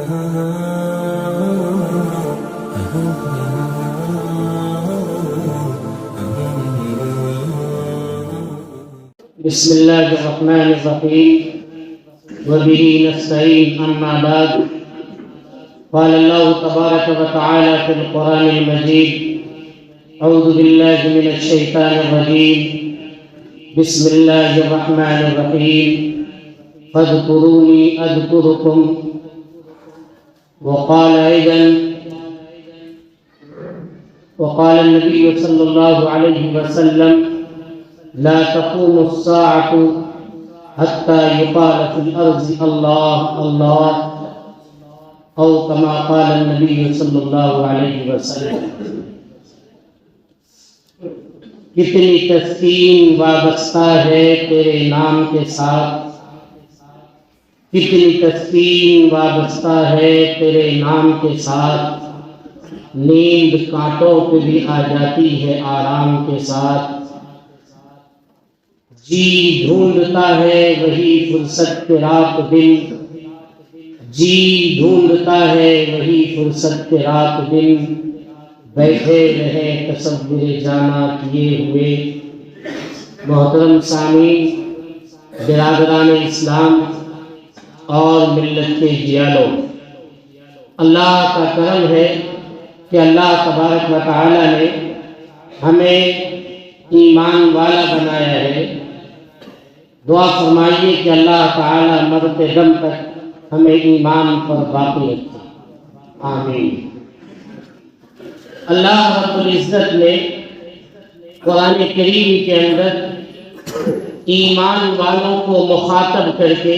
بسم الله الرحمن الرحيم وبه نستعين أما بعد قال الله تبارك وتعالى في القرآن المجيد أعوذ بالله من الشيطان الرجيم بسم الله الرحمن الرحيم فاذكروني أذكركم. وقال النبي صلى الله عليه وسلم لا تقوم الساعة حتى يقال في الأرض الله الله أو كما قال النبي صلی اللہ علیہ وسلم. کتنی تسکین وابستہ ہے تیرے نام کے ساتھ، کتنی تسکین وابستہ ہے تیرے نام کے ساتھ، نیند کانٹوں پہ بھی آ جاتی ہے آرام کے ساتھ، جی ڈھونڈتا ہے وہی فرصت کے رات دن، جی ڈھونڈتا ہے وہی فرصت کے رات دن، بیٹھے رہے تصور جانا کیے ہوئے. محترم سامعین، برادران اسلام اور ملت کے جیالوں، اللہ کا کرم ہے کہ اللہ تبارک و تعالی نے ہمیں ایمان والا بنایا ہے. دعا فرمائیے کہ اللہ تعالی مرتے دم تک ہمیں ایمان پر باقی رکھے. آمین. اللہ رب العزت نے قرآن کریم کے اندر ایمان والوں کو مخاطب کر کے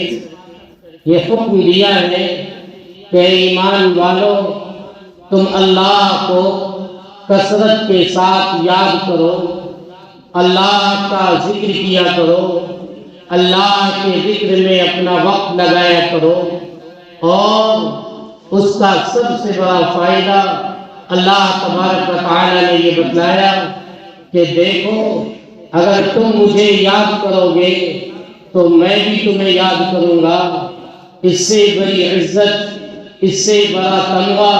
یہ حکم دیا ہے کہ ایمان والوں، تم اللہ کو کثرت کے ساتھ یاد کرو، اللہ کا ذکر کیا کرو، اللہ کے ذکر میں اپنا وقت لگایا کرو. اور اس کا سب سے بڑا فائدہ اللہ تبارک و تعالی نے یہ بتلایا کہ دیکھو، اگر تم مجھے یاد کرو گے تو میں بھی تمہیں یاد کروں گا. اس سے بڑی عزت، اس سے بڑا تمغہ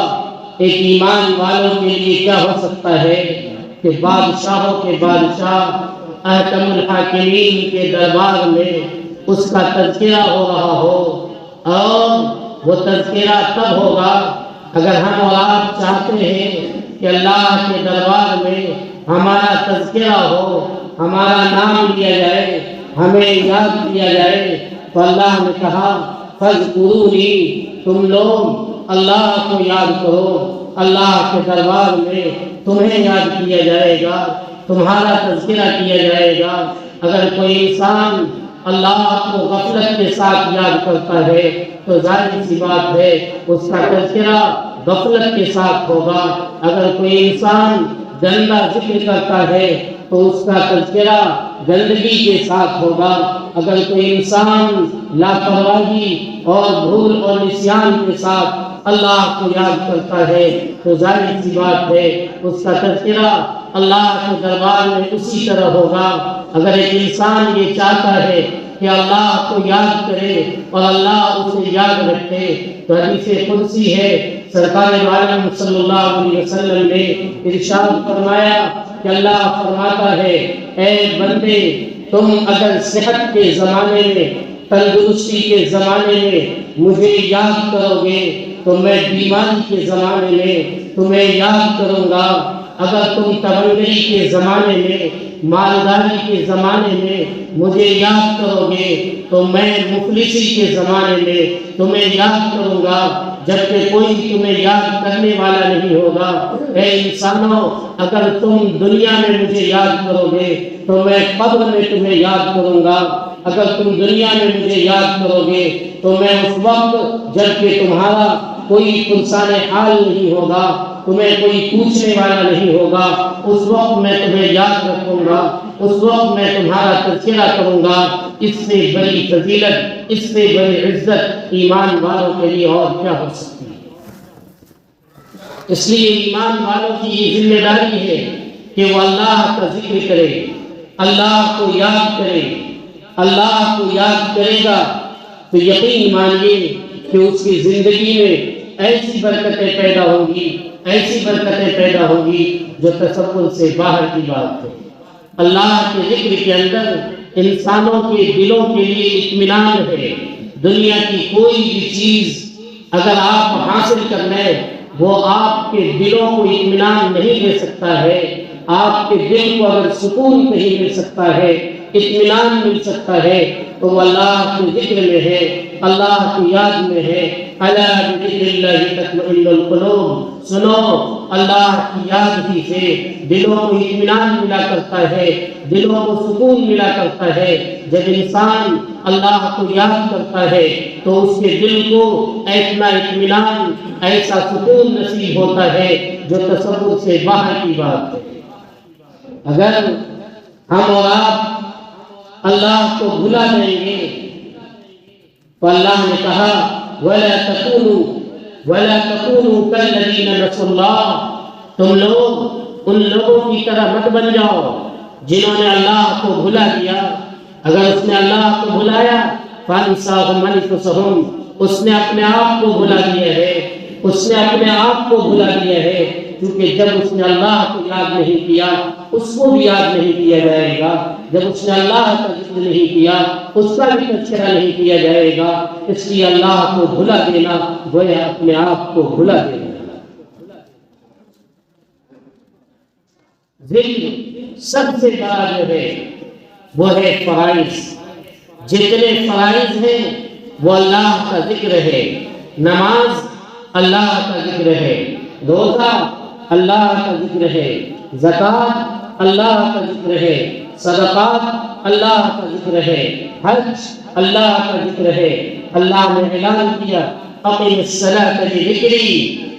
ایک ایمان والوں کے لیے کیا ہو سکتا ہے کہ بادشاہوں کے بادشاہ احکم الحاکمین کے دربار میں اس کا تذکرہ ہو رہا ہو. اور وہ تذکرہ تب ہوگا اگر ہم اور آپ چاہتے ہیں کہ اللہ کے دربار میں ہمارا تذکرہ ہو، ہمارا نام لیا جائے، ہمیں یاد کیا جائے. تو اللہ نے کہا فاذکرونی، تم لوگ اللہ کو یاد کرو، اللہ کے دربار میں تمہیں یاد کیا جائے گا، تمہارا تذکرہ کیا جائے گا. اگر کوئی انسان اللہ کو غفلت کے ساتھ یاد کرتا ہے تو ظاہر سی بات ہے اس کا تذکرہ غفلت کے ساتھ ہوگا. اگر کوئی انسان گندا ذکر کرتا ہے تو اس کا تذکرہ گندگی کے ساتھ ہوگا. اگر کوئی انسان لاپرواہی اور بھول اور نسیان کے ساتھ اللہ کو یاد کرتا ہے تو ظاہر سی بات ہے اس کا تذکرہ اللہ کے دربار میں اسی طرح ہوگا. اگر ایک انسان یہ چاہتا ہے کہ اللہ کو یاد کرے اور اللہ اسے یاد رکھے تو حدیث قدسی ہے، سرکار عالم صلی اللہ علیہ وسلم نے ارشاد فرمایا کہ اللہ فرماتا ہے اے بندے، تم اگر صحت کے زمانے میں، تندرستی کے زمانے میں مجھے یاد کرو گے تو میں بیماری کے زمانے میں تمہیں یاد کروں گا. اگر تم تبنگری کے زمانے میں، مالداری کے زمانے میں مجھے یاد کرو گے تو میں مفلسی کے زمانے میں تمہیں یاد کروں گا، جبکہ کوئی تمہیں یاد کرنے والا نہیں ہوگا. اے انسانوں، اگر تم دنیا میں مجھے یاد کرو گے تو میں قبر میں تمہیں یاد کروں گا. اگر تم دنیا میں مجھے یاد کرو گے تو میں اس وقت جبکہ تمہارا کوئی پرسان حال نہیں ہوگا، تمہیں کوئی پوچھنے والا نہیں ہوگا، اس وقت میں تمہیں یاد رکھوں گا، اس وقت میں تمہارا تذکرہ کروں گا. اس سے بڑی فضیلت، اس سے بڑی عزت ایمان والوں کے لیے اور کیا ہو سکتی ہے؟ اس لیے ایمان والوں کی یہ ذمہ داری ہے کہ وہ اللہ کا ذکر کرے، اللہ کو یاد کرے. اللہ کو یاد کرے گا تو یقین مانیے کہ اس کی زندگی میں ایسی برکتیں پیدا ہوں گی، ایسی برکتیں پیدا ہوں گی جو تصور سے باہر کی بات ہے۔ اللہ کے ذکر کے اندر انسانوں کے دلوں کے لیے اطمینان ہے۔ دنیا کی کوئی بھی چیز اگر آپ حاصل کر لیں وہ آپ کے دلوں کو اطمینان نہیں دے سکتا ہے۔ آپ کے دل کو اگر سکون نہیں مل سکتا ہے، اطمینان مل سکتا ہے تو وہ اللہ کے ذکر میں ہے، اللہ کی یاد میں ہے۔ الا بذکر اللہ تطمئن القلوب، سنو اللہ کی یاد ہی سے دلوں کو اطمینان ملا کرتا ہے، دلوں کو سکون ملا کرتا ہے۔ جب انسان اللہ کو یاد کرتا ہے تو اس کے دل کو اتنا اطمینان، ایسا سکون نصیب ہوتا ہے جو تصور سے باہر کی بات ہے۔ اگر ہم اور آپ اللہ کو بھلا دیں گے تو اللہ نے کہا وَلَا تَكُونُوا كَالَّذِينَ نَسُوا اللَّهَ، تم لوگ ان لوگوں کی طرح مت بن جاؤ جنہوں نے اللہ کو بھلا دیا۔ اگر اس نے اللہ کو بھلایا فَأَنسَاهُمْ أَنفُسَهُمْ، اس نے اپنے آپ کو بھلا دیا ہے، اس نے اپنے آپ کو بھلا دیا ہے، کیونکہ جب اس نے اللہ کو یاد نہیں کیا اس کو بھی یاد نہیں کیا جائے گا۔ جب اس نے اللہ کا ذکر نہیں کیا اس کا بھی تذکرہ نہیں کیا جائے گا۔ اس لیے اللہ کو بھلا دینا گویا اپنے آپ کو بھلا دینا۔ ذکر سب سے بڑا جو ہے وہ ہے فرائض۔ جتنے فرائض ہیں وہ اللہ کا ذکر ہے۔ نماز اللہ کا ذکر ہے، روزہ اللہ کا ذکر ہے، زکوٰۃ اللہ کا ذکر ہے، صدقات اللہ کا ذکر ہے، حج اللہ کا ذکر ہے۔ اللہ نے اعلان کیا اقم الصلاۃ لذکری،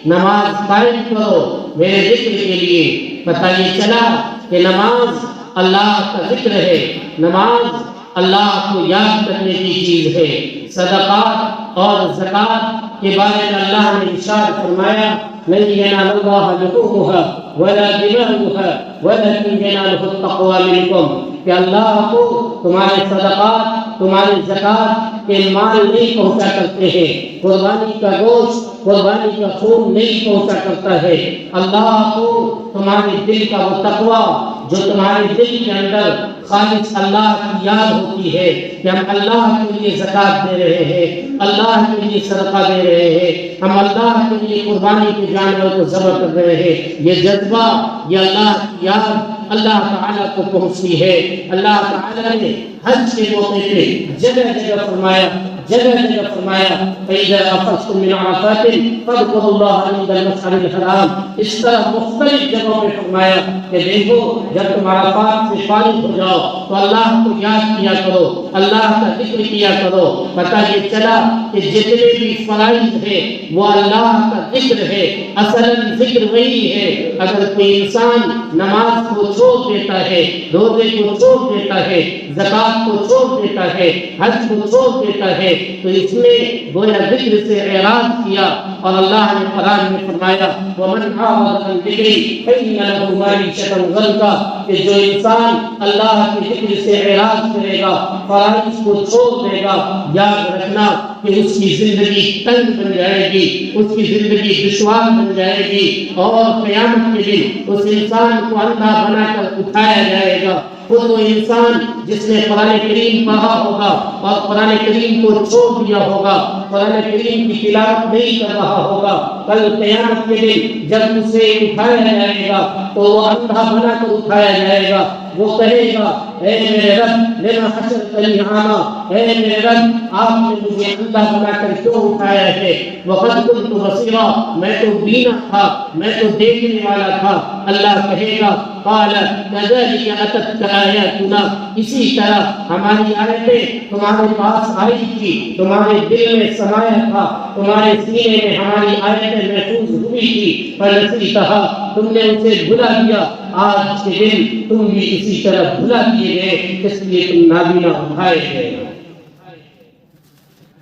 نماز قائم کرو میرے ذکر کے لیے۔ پتہ یہ چلا کہ نماز اللہ کا ذکر ہے، نماز اللہ کو یاد کرنے کی چیز ہے۔ صدقات اور زکوٰۃ کے بارے میں اللہ نے ارشاد فرمایا لن ينال الله لحومها ولا دماؤها ولكن يناله التقوى منكم، کہ اللہ کو تمہارے صدقات، تمہارے زکوٰۃ کے مال نہیں پہنچا کرتے ہیں، قربانی کا گوشت، قربانی کا خون نہیں پہنچا کرتا ہے۔ اللہ کو تمہارے دل کا وہ تقویٰ جو تمہارے دل کے اندر خالص اللہ کی یاد ہوتی ہے کہ ہم اللہ کے لیے زکوٰۃ دے رہے ہیں، اللہ کے لیے صدقہ دے رہے ہیں، ہم اللہ کے لیے قربانی کے جانوروں کو ذبح کر رہے ہیں، یہ جذبہ، یہ اللہ کی یاد اللہ تعالیٰ کو پہنچتی ہے۔ اللہ تعالیٰ نے حج کے موقع پہ جگہ جگہ فرمایا، جگہ جگہ فرمایا فَإِذَا أَفَضْتُم مِّنْ عَرَفَاتٍ فاذكروا الله عند المشعر الحرام، اس طرح مختلف جگہوں پہ فرمایا کہ دیکھو جب تم عرفات سے فارغ ہو جاؤ تو اللہ کو یاد کیا کرو، اللہ کا ذکر کیا کرو۔ پتہ یہ چلا کہ جتنے بھی فرائض ہیں وہ اللہ کا ذکر ہے، اصلاً ذکر وہی ہے۔ اگر کوئی انسان نماز کو چھوڑ دیتا ہے، روزے کو چھوڑ دیتا ہے، زکوٰۃ کو چھوڑ دیتا ہے، حج کو چھوڑ دیتا ہے تو اس نے گویا ذکر سے اعراض کیا، اور اللہ نے قرآن میں فرمایا وَمَنْ أَعْرَضَ عَنْ ذِكْرِي فَإِنَّ لَهُ مَعِيشَةً ضَنْكًا، کہ جو انسان اللہ کے ذکر سے اعراض کرے گا، فرائض کو چھوڑ دے گا، یاد رکھنا کہ اس کی زندگی تنگ بن جائے گی، اس کی زندگی دشوار بن جائے گی، اور قیامت کے دن اس انسان کو اندھا بنا کر اٹھایا جائے گا۔ خود وہ انسان جس نے قرآن کریم پڑھا ہوگا اور قرآن کریم کو چھوڑ دیا ہوگا، قرآن کریم کی تلاوت نہیں کر رہا ہوگا، کل قیامت کے دن جب اسے اٹھایا جائے گا تو وہ اندھا بنا کر اٹھایا جائے گا۔ وہ کہے گا اے میرے رب لما حشرتنی اعمیٰ، اے میرے رب آپ نے مجھے اندھا بنا کر کیوں اٹھایا ہے؟ وقد كنت بصیرا، میں تو بینا تھا، میں تو دیکھنے والا تھا۔ اللہ کہے گا قال كذلك اتتك آیاتنا، اسی طرح ہماری آیتیں تمہارے پاس آئی تھی، تمہارے دل میں سمایا تھا، تمہارے سینے میں ہماری آیتیں محفوظ ہوئی تھی، فنسیتھا، تم نے اسے بھلا دیا۔ آج کے دن تم بھی اسی طرح بھلا دیے گئے، اس لیے تم نابینا اٹھائے گئے۔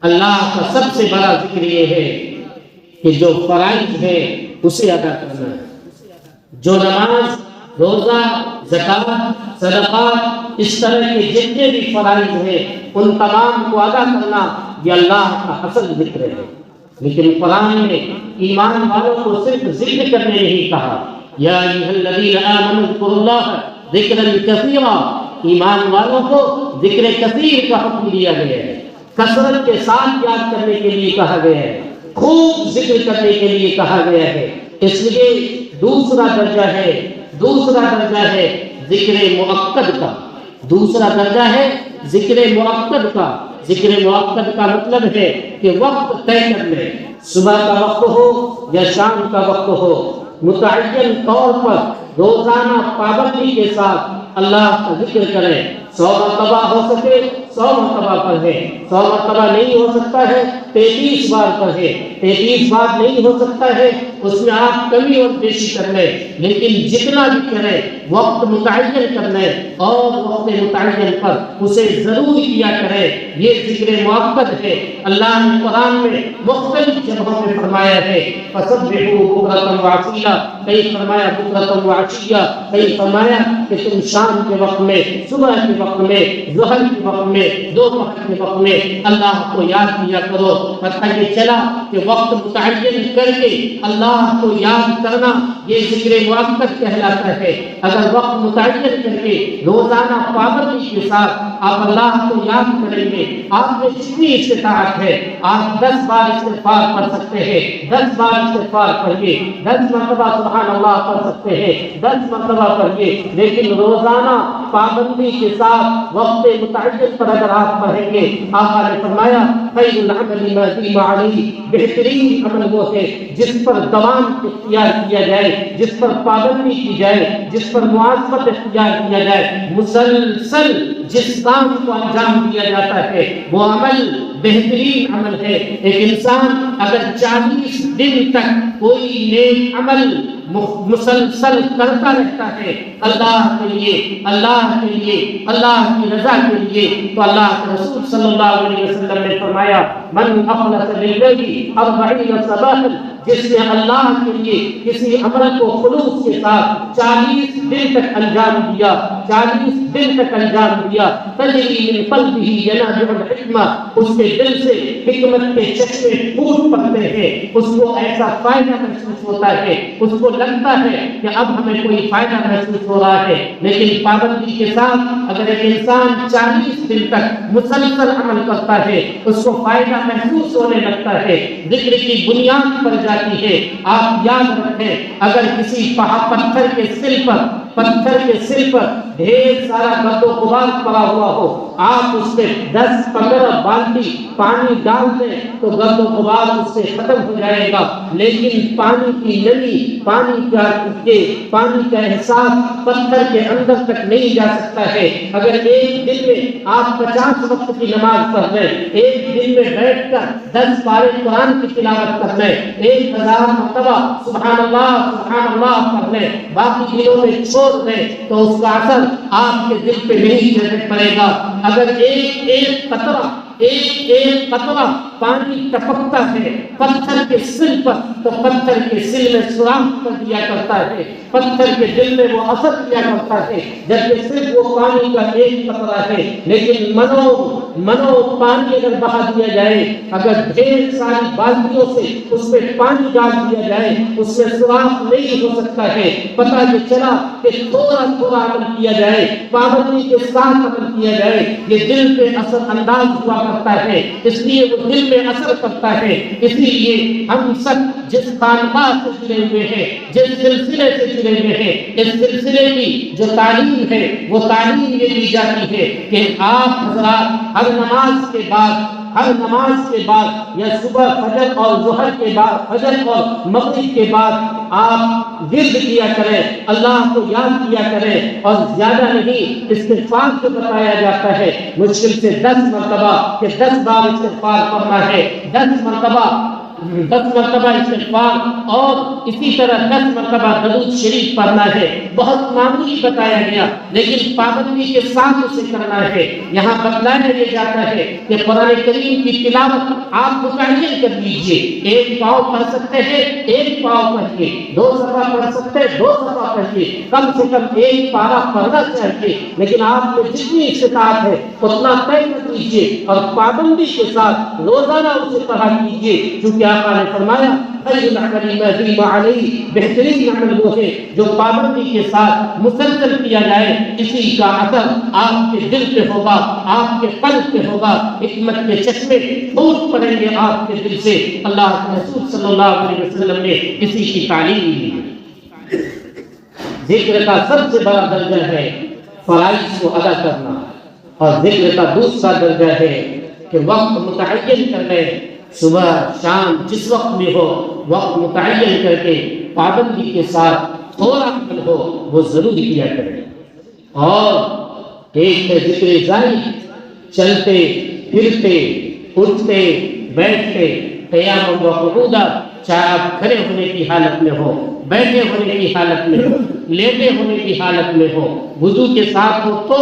اللہ کا سب سے بڑا ذکر یہ ہے کہ جو فرائض ہے اسے ادا کرنا ہے، جو نماز، روزہ، زکوٰۃ، صدقات، اس طرح کے جتنے بھی فرائض ہیں ان تمام کو ادا کرنا، یہ اللہ کا اصل ذکر ہے۔ لیکن قرآن نے ایمان والوں کو صرف ذکر کرنے نہیں کہا، یا ایھا الذین آمنوا اذکروا اللہ ذکرا کثیرا، ایمان والوں کو ذکر کثیر کا حکم دیا گیا ہے، کثرت کے ساتھ یاد کرنے کے لیے کہا گیا ہے، خوب ذکر کرنے کے لیے کہا گیا ہے۔ اس لیے دوسرا درجہ ہے ذکر مؤکد کا، دوسرا درجہ ہے ذکر مؤکد کا۔ ذکر مؤکد کا مطلب ہے کہ وقت طے کر لیں، صبح کا وقت ہو یا شام کا وقت ہو، متعین طور پر روزانہ پابندی کے ساتھ اللہ کا ذکر کریں۔ 100 مرتبہ ہو سکے 100 مرتبہ پڑھیں، 100 مرتبہ نہیں ہو سکتا ہے 33 بار پڑھیں، 33 بار نہیں ہو سکتا ہے اس میں آپ کمی اور بیشی کر لیں، لیکن جتنا بھی کریں وقت متعین کر لیں اور وقت متعین پر اسے ضرور کیا کریں۔ یہ ذکر مؤکد ہے۔ اللہ نے قرآن میں مختلف جگہوں میں فرمایا ہے فسبحوا بکرۃ وعشیا، کہیں فرمایا بکرۃ وعشیا، کہیں فرمایا کہ تم شام کے وقت میں، صبح کے وقت میں، ظہر کے وقت میں، دوپہر کے وقت میں اللہ کو یاد کیا کرو۔ پتہ یہ چلا کہ وقت متعین کر کے اللہ کو یاد کرنا یہ ذکر مؤکد کہلاتا ہے۔ اگر وقت متعین کر کے روزانہ پابندی کے ساتھ آپ اللہ کو یاد کریں گے، آپ میں جتنی استطاعت ہے آپ 10 بار استغفار پڑھ سکتے ہیں، 10 بار استغفار پڑھیے، 10 مرتبہ سبحان اللہ پڑھ سکتے ہیں، 10 مرتبہ پڑھیے، لیکن روزانہ پابندی کے ساتھ وقت متعین پر اگر آپ پڑھیں گے، آقا نے فرمایا خیر العمل ما دیم علیہ، بہترین عمل وہ ہے جس پر دوام اختیار کیا جائے، جس پر پابندی کی جائے، جس پر مواظبت اختیار کیا جائے، مسلسل جس کام کو انجام دیا جاتا ہے وہ عمل بہترین عمل ہے۔ ایک انسان اگر 40 دن تک کوئی نیک عمل مسلسل کرتا رہتا ہے اللہ کے لیے، اللہ کے لیے، اللہ کی رضا کے لیے، تو اللہ کے رسول صلی اللہ علیہ وسلم نے فرمایا من اخلص للہ 40 صباحا، جس نے اللہ کے لیے کسی عمل کو خلوص کے ساتھ 40 دن تک انجام دیا، 40 دن تک انجام دیا، تجری من قلبہ ینابع الحکمہ، اس کے دل سے حکمت کے چشمے پھوٹ پڑتے ہیں، اس کو ایسا فائدہ محسوس ہوتا ہے، اس کو لگتا ہے کہ اب ہمیں کوئی فائدہ محسوس ہو رہا ہے۔ لیکن پابندی کے ساتھ اگر ایک انسان 40 دن تک مسلسل عمل کرتا ہے اس کو فائدہ محسوس ہونے لگتا ہے، ذکر کی بنیاد پر جاتی ہے۔ آپ یاد رکھیں اگر کسی پتھر کے سل پر ڈھیر سارا گرد و غبار پڑا ہوا ہو، آپ اس میں 10-15 بالٹی پانی ڈال دیں تو گرد و غبار اس سے ختم ہو جائے گا، لیکن پانی کی نمی، پانی کا احساس پتھر کے اندر تک نہیں جا سکتا ہے۔ اگر ایک دن میں آپ 50 وقت کی نماز پڑھ لیں، ایک دن میں بیٹھ کر 10 پارے قرآن کی تلاوت کر لیں، 1000 مرتبہ سبحان اللہ پڑھ لیں، باقی دنوں میں چھوڑ دیں تو اس کا اثر آپ کے دل پہ نہیں پڑے گا۔ اگر ایک قطرہ پانی ٹپکتا ہے پتھر کے سل پر تو پتھر کے سل میں سوراخ کر دیا کرتا ہے، پتھر کے دل میں وہ اثر کیا کرتا ہے، جبکہ صرف وہ پانی کا ایک قطرہ ہے۔ لیکن منو پانی اگر بہا دیا جائے، اگر ڈھیر ساری بالٹیوں سے اس میں پانی ڈال دیا جائے اس میں سوراخ نہیں ہو سکتا ہے۔ پتہ یہ چلا کہ تھوڑا تھوڑا عمل کیا جائے، پابندی کے ساتھ عمل کیا جائے، یہ دل پہ اثر انداز ہوا کرتا ہے، اس لیے وہ دل میں اثر کرتا ہے۔ اسی لیے ہم سب جس خانقاہ سے جڑے ہوئے ہیں، جس سلسلے سے جڑے ہوئے ہیں، اس سلسلے کی جو تعلیم ہے وہ تعلیم یہ دی جاتی ہے کہ آپ حضرات ہر نماز کے بعد یا صبح فجر اور ظہر کے بعد، فجر اور مغرب کے بعد آپ ورد کیا کریں، اللہ کو یاد کیا کریں، اور زیادہ نہیں استغفار سے بتایا جاتا ہے مشکل سے 10 مرتبہ کہ 10 بار استغفار کرنا ہے، 10 مرتبہ استغفار، اور اسی طرح 10 مرتبہ درود شریف پڑھنا ہے۔ بہت معمولی بتایا گیا لیکن پابندی کے ساتھ اسے کرنا ہے۔ یہاں بتلایا یہ جاتا ہے کہ قرآن کریم کی تلاوت آپ متعین کر لیجئے، ایک پاؤ پڑھ سکتے ہیں ایک پاؤ پڑھیے، 2 صفحہ پڑھ سکتے ہیں 2 صفحہ پڑھیے، کم سے کم ایک پارہ پڑھنا چاہیے، لیکن آپ میں جتنی استطاعت ہے اتنا طے کر لیجئے اور پابندی کے ساتھ روزانہ اسے پڑھا کیجئے، کیونکہ آقا نے فرمایا خیر العمل ما دیم علیہ، بہترین عمل وہ ہے جو پابندی کے ساتھ مسلسل کیا جائے، اسی کا اثر آپ کے دل پہ ہوگا، آپ کے قلب پہ ہوگا، حکمت کے چشمے پھوٹ پڑیں گے آپ کے دل سے۔ اللہ کے رسول صلی اللہ علیہ وسلم نے اسی کی تعلیم دی ہے۔ ذکر کا سب سے بڑا درجہ ہے فرائض کو ادا کرنا، اور ذکر کا دوسرا درجہ ہے کہ وقت متعین کر لے، صبح شام جس وقت میں ہو وقت متعین کر کے پابندی کے ساتھ تھوڑا عمل ہو وہ ضرور کیا کرے۔ اور ایک ہے ذکر جاری، چلتے پھرتے اٹھتے بیٹھتے قیام و قعودا، چاہے آپ کھڑے ہونے کی حالت میں ہو، بیٹھے ہونے کی حالت میں ہو، لیٹے ہونے کی حالت میں ہو، وضو کے ساتھ ہو تو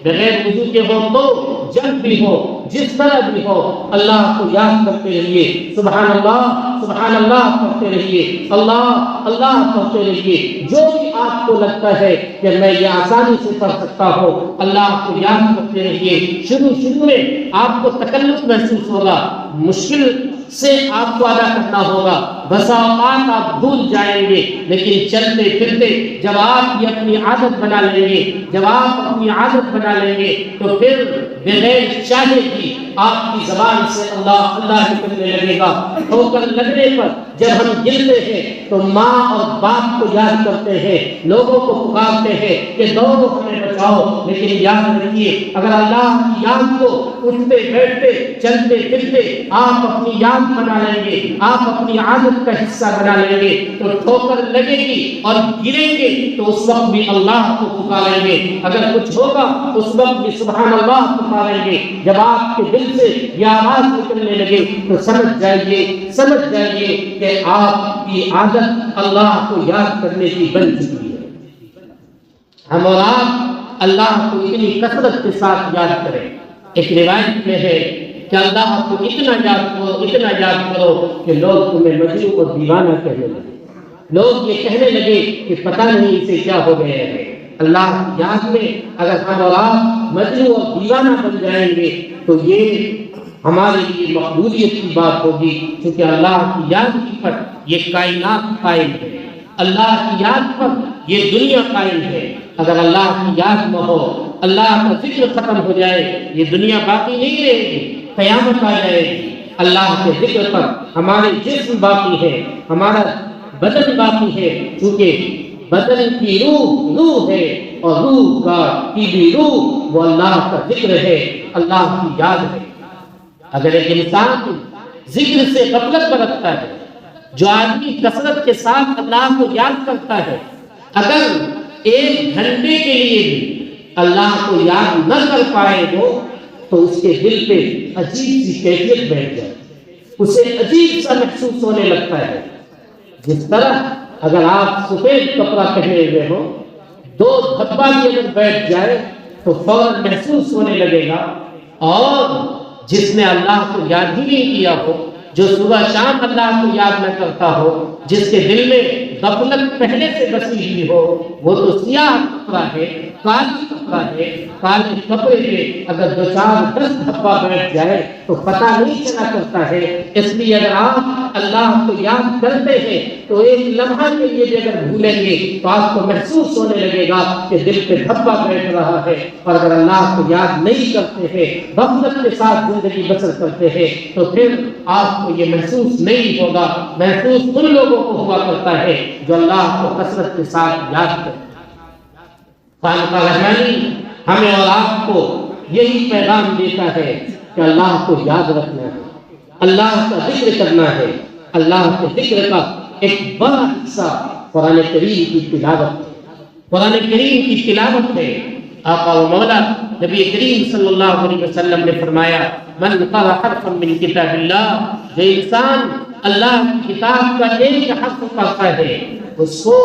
بغیر وضو کے ہو تو، جب بھی ہو جس طرح بھی ہو، اللہ کو یاد کرتے رہیے، سبحان اللہ کرتے رہیے، اللہ اللہ کرتے رہیے۔ جو بھی آپ کو لگتا ہے کہ میں یہ آسانی سے کر سکتا ہوں، اللہ کو یاد کرتے رہیے۔ شروع میں آپ کو تکلف محسوس ہوگا، مشکل سے آپ کو ادا کرنا ہوگا، بسا اوقات آپ بھول جائیں گے، لیکن چلتے پھرتے جب آپ یہ اپنی عادت بنا لیں گے، جب آپ اپنی عادت بنا لیں گے تو پھر بغیر چاہے بھی آپ کی زبان سے اللہ اللہ نکلنے لگے گا۔ ٹھوکر لگنے پر جب ہم گرتے ہیں تو ماں اور باپ کو یاد کرتے ہیں، لوگوں کو پکارتے ہیں کہ دوڑو ہمیں بچاؤ، لیکن یاد رکھیے اگر اللہ کی یاد کو اٹھتے بیٹھتے چلتے پھرتے آپ اپنی یاد بنا لیں گے، آپ اپنی عادت کا حصہ بنا لیں گے تو ٹھوکر لگے گی اور گریں گے تو اس وقت بھی اللہ کو پکاریں گے، اگر کچھ ہوگا اس وقت بھی سبحان اللہ پکاریں گے۔ جب آپ کے دل سے یہ آواز نکلنے لگے تو سمجھ جائیے کہ آپ کی عادت اللہ کو یاد کرنے کی بن چکی ہے۔ ہم اور آپ اللہ کو اتنی کثرت کے ساتھ یاد کریں۔ ایک روایت میں ہے کہ اللہ کو اتنا یاد کرو کہ لوگ تمہیں مجنون اور دیوانہ کہنے لگے، لوگ یہ کہنے لگے کہ پتہ نہیں اسے کیا ہو گیا ہے۔ اللہ کی یاد میں اگر ہم اور آپ مجنون اور دیوانہ بن جائیں گے تو یہ ہمارے لیے مقبولیت کی بات ہوگی، کیونکہ اللہ کی یاد پر یہ کائنات قائم ہے، اللہ کی یاد پر یہ دنیا قائم ہے۔ اگر اللہ کی یاد نہ ہو، اللہ کا ذکر ختم ہو جائے، یہ دنیا باقی نہیں رہے گی، قیامت آ جائے گی۔ اللہ کے ذکر پر ہمارے جسم باقی ہے، ہمارا بدن باقی ہے، کیونکہ بدن کی روح ہے، اور روح کی بھی روح وہ اللہ کا ذکر ہے، اللہ کی یاد ہے۔ اگر ایک انسان ذکر سے غفلت برتتا ہے، جو آدمی کثرت کے ساتھ اللہ کو یاد کرتا ہے، اگر ایک گھنٹے کے لیے بھی اللہ کو یاد نہ کر پائے وہ تو اس کے دل پہ عجیب سی کیفیت بیٹھ جائے، اسے عجیب سا محسوس ہونے لگتا ہے۔ جس طرح اگر آپ سفید کپڑا پہنے ہوئے ہو، دو دھبا بھی اگر بیٹھ جائے تو فوراً محسوس ہونے لگے گا۔ اور جس نے اللہ کو یاد ہی نہیں کیا ہو، جو صبح شام اللہ کو یاد نہ کرتا ہو، جس کے دل میں غفلت پہلے سے بسی ہوئی ہو، وہ تو سیاہ کپڑا ہے، کالی کپڑا ہے، کالے کپڑے پہ اگر 2-4-10 دھبا بیٹھ جائے تو پتہ نہیں چلا کرتا ہے۔ اس لیے اگر آپ اللہ کو یاد کرتے ہیں تو ایک لمحہ کے لیے بھی اگر بھولیں گے تو آپ کو محسوس ہونے لگے گا کہ دل پہ دھبا بیٹھ رہا ہے۔ اور اگر اللہ کو یاد نہیں کرتے ہیں، غفلت کے ساتھ زندگی بسر کرتے ہیں تو پھر آپ کو یہ محسوس نہیں ہوگا۔ محسوس ان لوگوں کو ہوا کرتا ہے جو اللہ کو کثرت کے ساتھ یاد کرتے ہیں۔ خالق رحمانی ہمیں اور آپ کو یہی پیغام دیتا ہے کہ اللہ کو یاد رکھنا ہے، اللہ کا ذکر کرنا ہے۔ اللہ کے ذکر کا ایک بڑا حصہ قرآن کریم کی تلاوت ہے، قرآن کریم کی تلاوت ہے۔ آقا و مولا نبی کریم صلی اللہ علیہ وسلم نے فرمایا من قرأ حرفا من کتاب اللہ، جو انسان اللہ کی کتاب کا ایک حرف پڑھتا ہے اس کو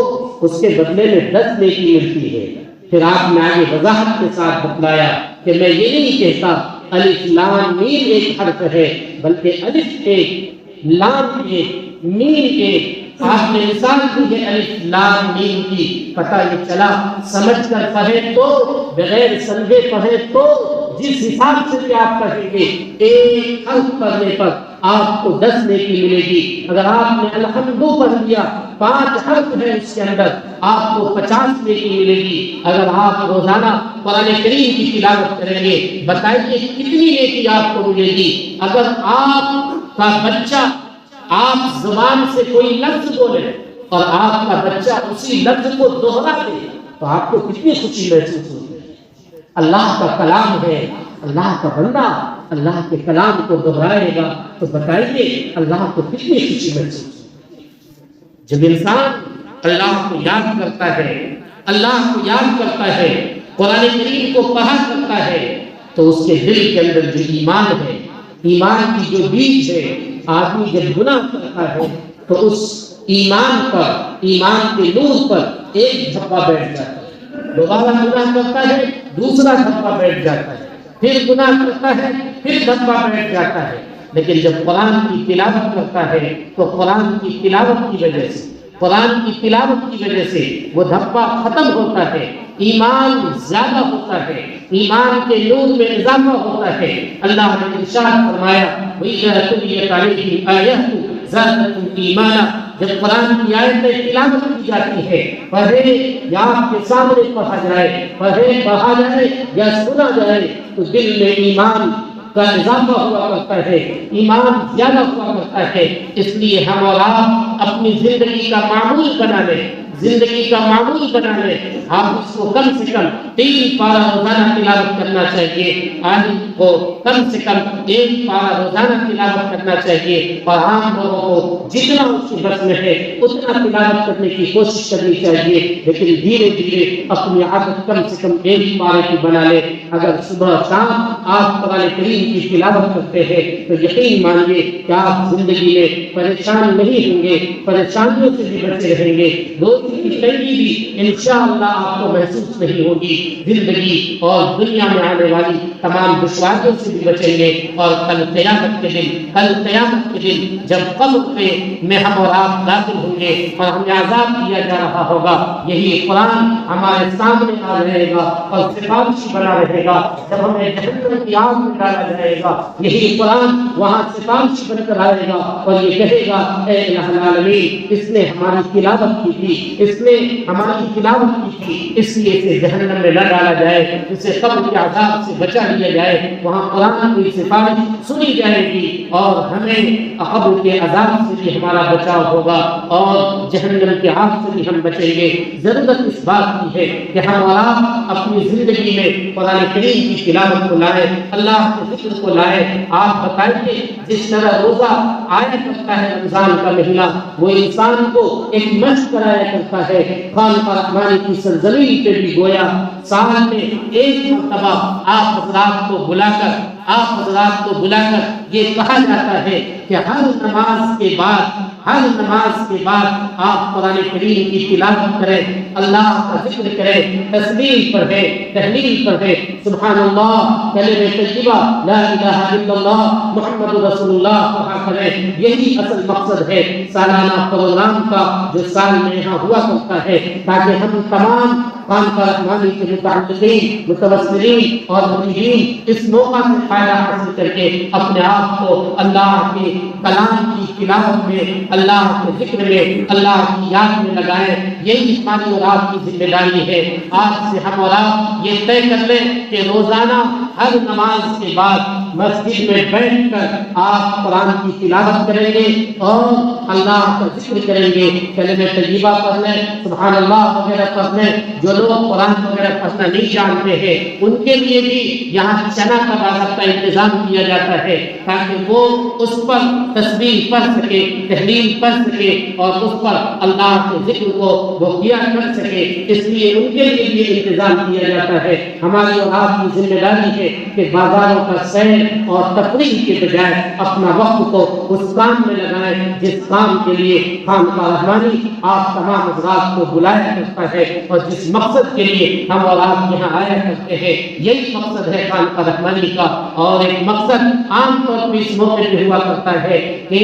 اس کے بدلے میں 10 نیکی ملتی ہے۔ پھر آپ نے آگے وضاحت کے ساتھ بتلایا کہ میں یہ نہیں کہتا الف لام میم ایک حرف ہے، بلکہ الف ایک، لام ایک، میم ایک۔ آپ نے مثال دی ہے الف لام میم کی، پتہ یہ چلا سمجھ کر پڑھے تو، بغیر سمجھے پڑھے تو، جس حساب سے بھی آپ پڑھیں گے ایک حرف پڑھنے پر آپ کو 10 نیکی ملے گی۔ اگر آپ نے الحمد پڑھ لیا، 5 حرف ہے اس کے اندر، آپ کو 50 نیکی ملے گی۔ اگر آپ روزانہ قرآن کریم کی تلاوت کریں گے، بتائیے کتنی نیکی آپ کو ملے گی۔ اگر آپ کا بچہ آپ زبان سے کوئی لفظ بولے اور آپ کا بچہ اسی لفظ کو دوہرا دے تو آپ کو کتنی خوشی محسوس ہوگی۔ اللہ کا کلام ہے، اللہ کا بندہ اللہ کے کلام کو دہرائے گا تو بتائیے اللہ کو کتنی خوشی محسوس ہوگی۔ جب انسان اللہ کو یاد کرتا ہے، اللہ کو یاد کرتا ہے، قرآن کریم کو پڑھا کرتا ہے تو اس کے دل کے اندر جو ایمان ہے، ایمان کی جو بیج ہے، آدمی جب گناہ کرتا ہے تو اس ایمان پر، ایمان کے نور پر ایک دھبا بیٹھ جاتا ہے۔ دوبارہ گناہ کرتا ہے، دوسرا دھبا بیٹھ جاتا ہے، پھر گناہ کرتا ہے، پھر دھبا بیٹھ جاتا ہے۔ لیکن جب قرآن کی تلاوت کرتا ہے تو قرآن کی تلاوت کی وجہ سے، قرآن کی تلاوت کی وجہ سے وہ دھبا ختم ہوتا ہے، ایمان زیادہ ہوتا ہے، ایمان کے نور میں اضافہ ہوتا ہے۔ اللہ نے ارشاد فرمایا وَإِذَا تُلِيَتْ عَلَيْهِمْ آيَاتُهُ زَادَتْهُمْ ایمانا۔ جب قرآن کی آیتیں تلاوت کی جاتی ہے، پڑھے یا آپ کے سامنے پڑھا جائے، پڑھے پڑھا جائے یا سنا جائے تو دل میں ایمان کا اضافہ ہوا کرتا ہے، ایمان زیادہ ہوا کرتا ہے۔ اس لیے ہم اور آپ اپنی زندگی کا معمول بنا لیں، زندگی کا معمول بنا لیں۔ آپ اس کو کم سے کم 3 پارہ روزانہ تلاوت کرنا چاہیے، عالم کو کم سے کم 1 پارہ روزانہ تلاوت کرنا چاہیے، اور عام لوگوں کو جتنا اس کی بس میں ہے اتنا تلاوت کرنے کی کوشش کرنی چاہیے، لیکن دھیرے دھیرے اپنی عادت کم سے کم 1 پارے کی بنا لیں۔ اگر صبح شام آپ قرآن کریم کی تلاوت کرتے ہیں تو یقین مانیے کہ آپ زندگی میں پریشان نہیں ہوں گے، پریشانیوں سے بھی بچے رہیں گے، دوستی کی تنگی بھی انشاءاللہ آپ کو محسوس نہیں ہوگی، زندگی اور دنیا میں آنے والی تمام دشواریوں سے بھی بچیں گے۔ اور کل قیامت کے دن جب قبر میں ہم اور آپ داخل ہوں گے اور ہمیں عذاب دیا جا رہا ہوگا، یہی قرآن ہمارے سامنے آ رہے گا اور سفارشی بنا رہے گا۔ جب ہمیں جہنم کی آگ میں ڈالا جائے گا، یہی قرآن وہاں سفارشی بن کر آئے گا اور یہ کہے گا اے الہ العالمین، اس نے ہماری تلاوت کی تھی، اس نے ہماری تلاوت کی تھی، اس لیے اسے جہنم میں نہ ڈالا جائے، اسے قبر کے عذاب سے بچا لیا جائے۔ وہاں قرآن کی سفارش سنی جائے گی اور ہمیں قبر کے عذاب سے بھی ہمارا بچاؤ ہوگا اور جہنم کے آگ سے بھی ہم بچیں گے۔ ضرورت اس بات کی ہے کہ ہم اور آپ اپنی زندگی میں قرآن کریم کی تلاوت کو لائیں، اللہ کے ذکر کو لائیں۔ آپ بتائیے جس طرح روزہ آیا کرتا ہے رمضان کا مہینہ، وہ انسان کو ایک مشق کرایا کرتا ہے۔ خانقاہ رحمانی کی سرزمین پہ بھی گویا سال میں 1 مرتبہ آپ حضرات کو بلا کر یہ کہا جاتا ہے کہ ہر نماز کے بعد آپ قرآن کریم کی تلاوت کریں، اللہ کا ذکر کریں، تسبیح پڑھیں، تحلیل پڑھیں، سبحان اللہ، کلمہ طیبہ لا الہ الا اللہ محمد رسول اللہ پڑھا کریں۔ یہی اصل مقصد ہے سالانہ پروگرام کا جو سال میں یہاں ہوا کرتا ہے، تاکہ ہم تمام خانقاہ رحمانی کے متعلقین، متوسلین اور مریدین اس موقع سے فائدہ حاصل کر کے اپنے آپ کو اللہ کے کلام کی تلاوت میں، اللہ کے ذکر میں، اللہ کی یاد میں لگائیں۔ یہی ہماری اور آپ کی ذمہ داری ہے۔ آج سے ہم اور آپ یہ طے کر لیں کہ روزانہ ہر نماز کے بعد مسجد میں بیٹھ کر آپ قرآن کی تلاوت کریں گے اور اللہ کا ذکر کریں گے، کلمہ طیبہ پڑھ لیں، سبحان اللہ وغیرہ پڑھ لیں۔ جو لوگ قرآن وغیرہ پڑھنا نہیں جانتے ہیں ان کے لیے بھی یہاں چنا کا باضابطہ انتظام کیا جاتا ہے تاکہ وہ اس پر تسبیح پڑھ سکے، تحلیل پڑھ سکے اور اس پر اللہ کے ذکر کو وہ کیا کر سکے، اس لیے ان کے لیے بھی انتظام کیا جاتا ہے۔ ہماری اور آپ کی ذمہ داری ہے کہ بازاروں کا سیر اور تفریح کے بجائے اپنا وقت کو اس کام میں لگائیں جس کام کے لیے خانقاہ رحمانی آپ تمام حضرات کو بلایا کرتا ہے اور جس مقصد کے لیے ہم اور آپ یہاں آیا کرتے ہیں۔ یہی مقصد ہے خانقاہ رحمانی کا۔ اور ایک مقصد عام طور پر اس موقع پہ ہوا کرتا ہے کہ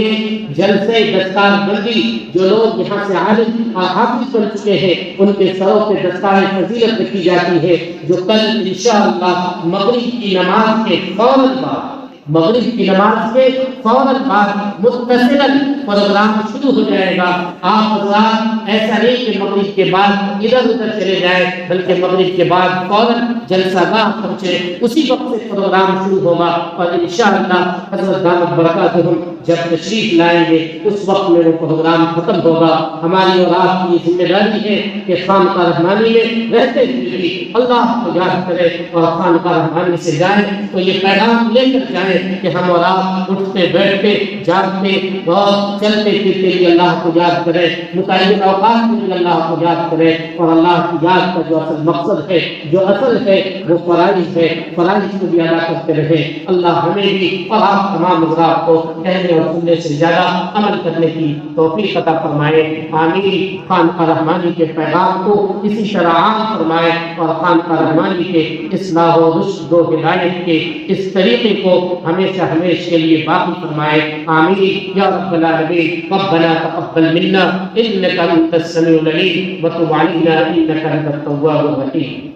جلسے دستار بندی، جو لوگ یہاں سے عالم اور حافظ بن چکے ہیں ان کے سروں پہ دستار فضیلت رکھی جاتی ہے، جو کل انشاءاللہ مغرب کی نماز کے فوراً بعد مغرب کی نماز کے فوراً بعد متصلاً پروگرام شروع ہو جائے گا۔ آپ حضرات ایسا نہیں کہ مغرب کے بعد ادھر ادھر چلے جائیں، بلکہ مغرب کے بعد فوراً جلسہ گاہ پہنچے، اسی وقت سے پروگرام شروع ہوگا، اور انشاءاللہ حضرت دامت برکاتہم جب تشریف لائیں گے اس وقت میں وہ پروگرام ختم ہوگا۔ ہماری اور آپ کی ذمہ داری ہے کہ خانقاہ رحمانی میں رہتے ہوئے بھی اللہ کو یاد کرے، اور خانقاہ رحمانی سے جائیں تو یہ پیغام لے کر جائیں کہ ہم اور آپ اٹھتے بیٹھتے جاگتے اور چلتے پھرتے بھی اللہ کو یاد کریں، متعین اوقات میں بھی اللہ کو یاد کریں، اور اللہ کی یاد کا جو اصل مقصد ہے، جو اصل ہے، وہ فرائض ہے، فرائض کو بھی ادا کرتے رہیں۔ اللہ ہمیں بھی اور آپ تمام حضرات کو کہنے اور سننے سے زیادہ عمل کرنے کی توفیق عطا فرمائے، آمین۔ خانقاہ رحمانی کے پیغام کو اسی طرح عام فرمائے، اور خانقاہ رحمانی کے اصلاح و رشد و ہدایت کے اس طریقے کو ہمیشہ ہمیشہ کے لیے باقی فرمائے، آمین یا رب العالمین۔ ربنا تقبل منا انك انت السميع العليم وتب علينا انك انت التواب الرحيم۔